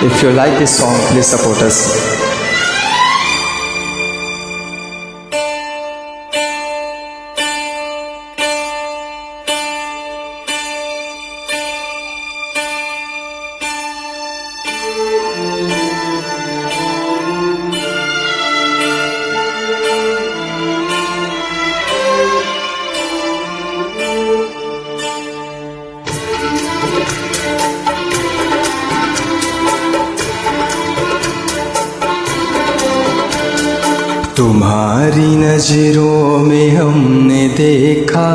If you like this song, please support us. तुम्हारी नजरों में हमने देखा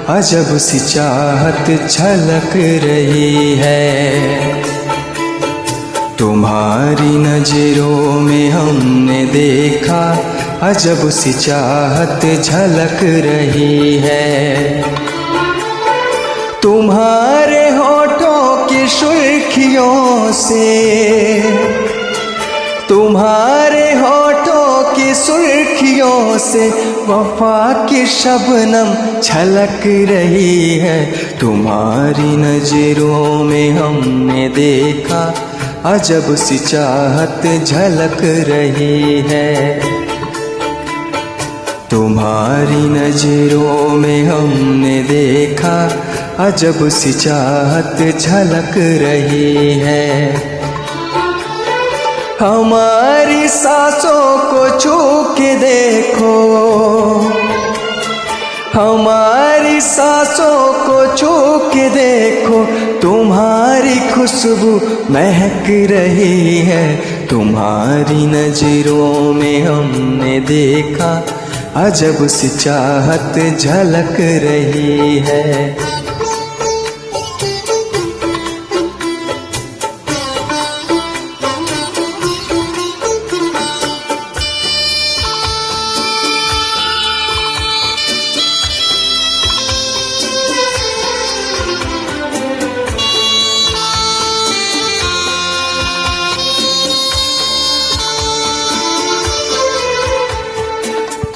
अजब सी चाहत झलक रही है। तुम्हारी नजरों में हमने देखा अजब सी चाहत झलक रही है। तुम्हारे होठों की सुर्खियों से, तुम्हारे होठों की सुर्खियों से वफा की शबनम छलक रही है। तुम्हारी नजरों में हमने देखा अजब सी चाहत झलक रही है। तुम्हारी नजरों में हमने देखा अजब सी चाहत झलक रही है। हमारी सांसों को छू के देखो, हमारी सांसों को छू के देखो, तुम्हारी खुशबू महक रही है। तुम्हारी नजरों में हमने देखा अजब सी चाहत झलक रही है।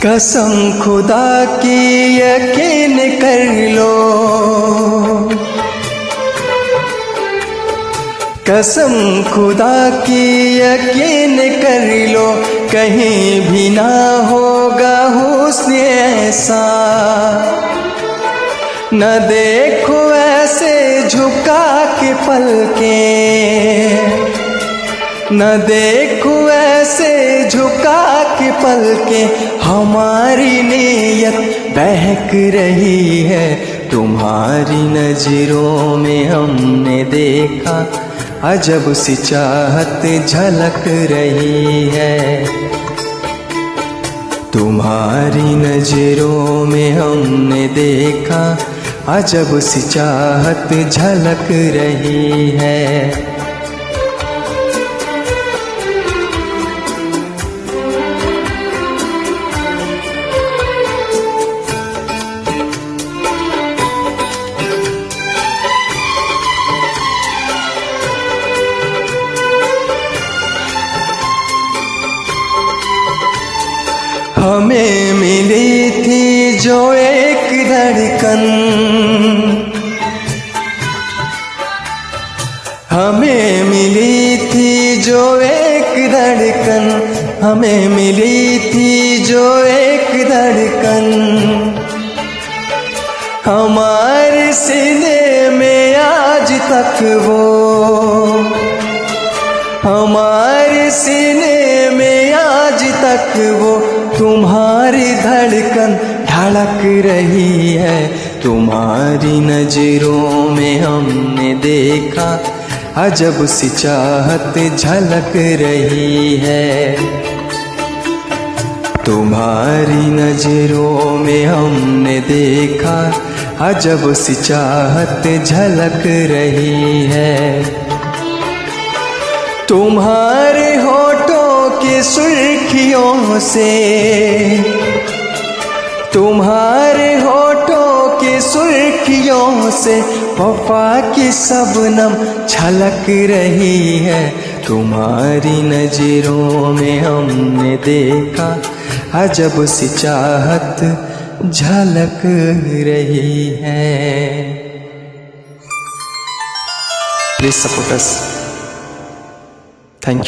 कसम खुदा की यकीन कर लो, कसम खुदा की यकीन कर लो, कहीं भी ना होगा हुस्न ऐसा। न देखो ऐसे झुका के पलके, न देखो ऐसे झुका के पलके, हमारी नीयत बहक रही है। तुम्हारी नजरों में हमने देखा अजब सी चाहत झलक रही है। तुम्हारी नजरों में हमने देखा अजब सी चाहत झलक रही है। हमें मिली थी जो एक धड़कन, हमें मिली थी जो एक धड़कन, हमें मिली थी जो एक धड़कन, हमारे सीने में आज तक वो, हमारे सीने में आज तक वो तुम्हारी धड़कन धड़क रही है। तुम्हारी नजरों में हमने देखा अजब सी चाहत झलक रही है। तुम्हारी नजरों में हमने देखा अजब सी चाहत झलक रही है। तुम्हारे होठों की सुर्खियों से, तुम्हारे होठों की सुर्खियों से वफा की शबनम छलक रही है। तुम्हारी नजरों में हमने देखा अजब सी चाहत झलक रही है। Please support us. Thank you.